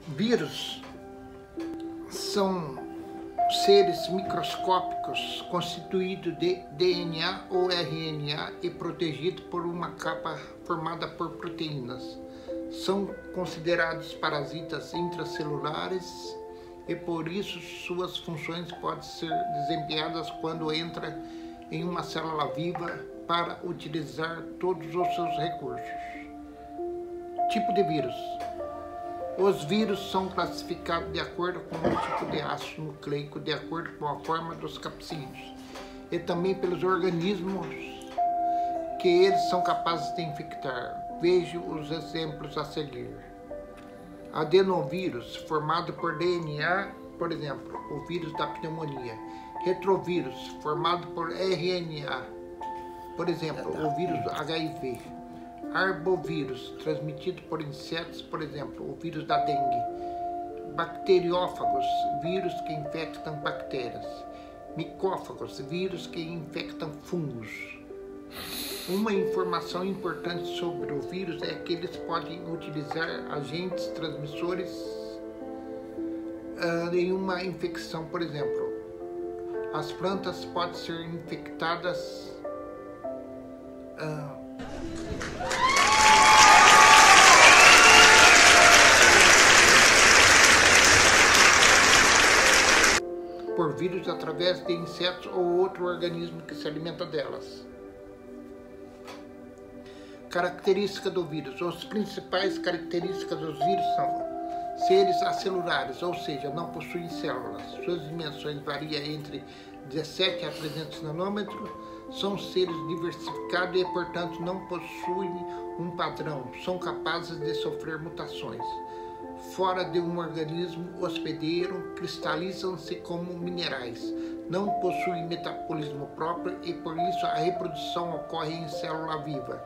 Vírus são seres microscópicos constituídos de DNA ou RNA e protegidos por uma capa formada por proteínas. São considerados parasitas intracelulares e por isso suas funções podem ser desempenhadas quando entra em uma célula viva para utilizar todos os seus recursos. Tipo de vírus. Os vírus são classificados de acordo com o tipo de ácido nucleico, de acordo com a forma dos capsídeos, e também pelos organismos que eles são capazes de infectar. Veja os exemplos a seguir. Adenovírus, formado por DNA, por exemplo, o vírus da pneumonia. Retrovírus, formado por RNA, por exemplo, o vírus HIV. Arbovírus, transmitido por insetos, por exemplo, o vírus da dengue. Bacteriófagos, vírus que infectam bactérias. Micófagos, vírus que infectam fungos. Uma informação importante sobre o vírus é que eles podem utilizar agentes transmissores em uma infecção, por exemplo. As plantas podem ser infectadas por vírus através de insetos ou outro organismo que se alimenta delas. Característica do vírus. As principais características dos vírus são seres acelulares, ou seja, não possuem células. Suas dimensões variam entre 17 a 300 nanômetros. São seres diversificados e, portanto, não possuem um padrão. São capazes de sofrer mutações. Fora de um organismo hospedeiro, cristalizam-se como minerais. Não possuem metabolismo próprio e, por isso, a reprodução ocorre em célula viva.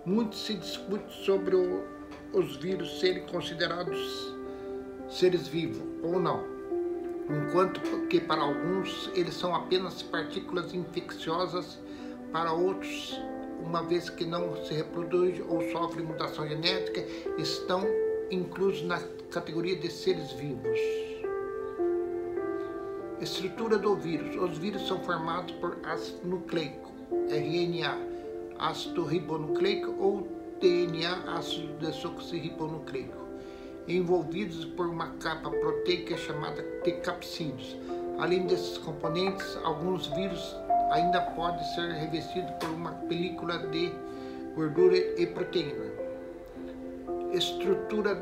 Muito se discute sobre os vírus serem considerados seres vivos ou não, enquanto que para alguns eles são apenas partículas infecciosas, para outros, uma vez que não se reproduzem ou sofrem mutação genética, estão inclusos na categoria de seres vivos. Estrutura do vírus. Os vírus são formados por ácido nucleico, RNA, ácido ribonucleico ou DNA, ácido desoxirribonucleico, envolvidos por uma capa proteica chamada de capsídeos. Além desses componentes, alguns vírus ainda podem ser revestidos por uma película de gordura e proteína. Estrutura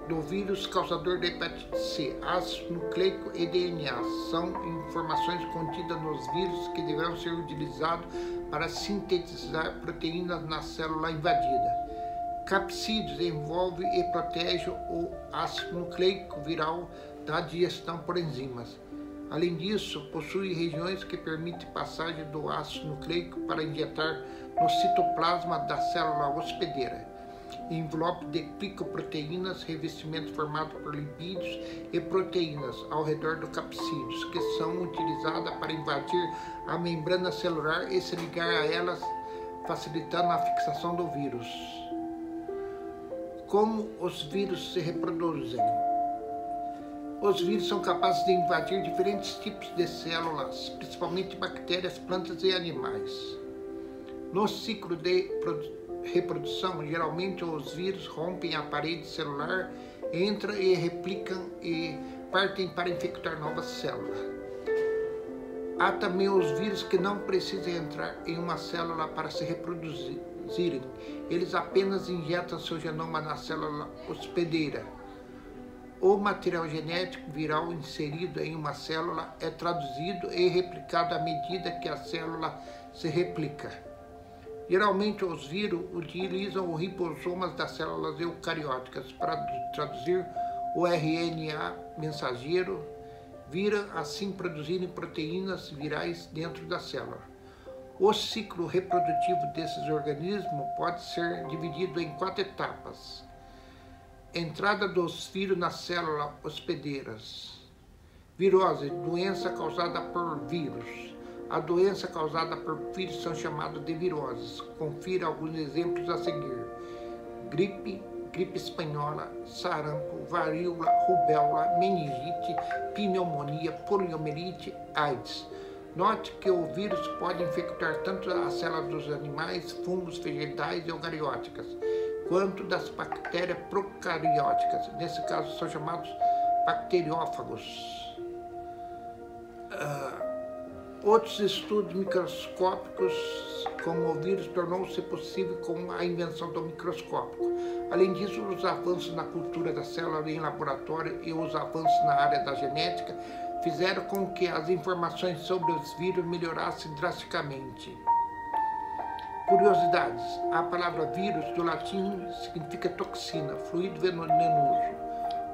do vírus causador de hepatite C, ácido nucleico e DNA são informações contidas nos vírus que deverão ser utilizados para sintetizar proteínas na célula invadida. Capsídeos envolve e protege o ácido nucleico viral da digestão por enzimas. Além disso, possui regiões que permitem passagem do ácido nucleico para injetar no citoplasma da célula hospedeira. Envelope de glicoproteínas, revestimento formado por lipídios e proteínas ao redor do capsídeos, que são utilizadas para invadir a membrana celular e se ligar a elas, facilitando a fixação do vírus. Como os vírus se reproduzem? Os vírus são capazes de invadir diferentes tipos de células, principalmente bactérias, plantas e animais. No ciclo de reprodução, geralmente os vírus rompem a parede celular, entram e replicam e partem para infectar novas células. Há também os vírus que não precisam entrar em uma célula para se reproduzirem. Eles apenas injetam seu genoma na célula hospedeira. O material genético viral inserido em uma célula é traduzido e replicado à medida que a célula se replica. Geralmente, os vírus utilizam os ribosomas das células eucarióticas para traduzir o RNA mensageiro, viram assim produzirem proteínas virais dentro da célula. O ciclo reprodutivo desses organismos pode ser dividido em 4 etapas. Entrada dos vírus nas células hospedeiras. Virose, doença causada por vírus. A doença causada por vírus são chamadas de viroses. Confira alguns exemplos a seguir. Gripe, gripe espanhola, sarampo, varíola, rubéola, meningite, pneumonia, poliomielite, AIDS. Note que o vírus pode infectar tanto as células dos animais, fungos, vegetais e eucarióticas, quanto das bactérias procarióticas. Nesse caso, são chamados bacteriófagos. Outros estudos microscópicos como o vírus tornou-se possível com a invenção do microscópio. Além disso, os avanços na cultura da célula em laboratório e os avanços na área da genética fizeram com que as informações sobre os vírus melhorassem drasticamente. Curiosidades: a palavra vírus do latim significa toxina, fluido venenoso.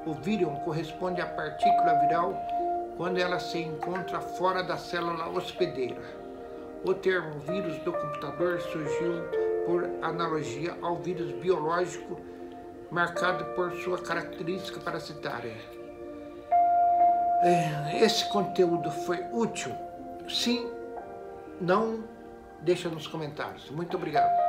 O vírion corresponde à partícula viral quando ela se encontra fora da célula hospedeira. O termo vírus do computador surgiu por analogia ao vírus biológico, marcado por sua característica parasitária. Esse conteúdo foi útil? Sim? Não? Deixa nos comentários. Muito obrigado.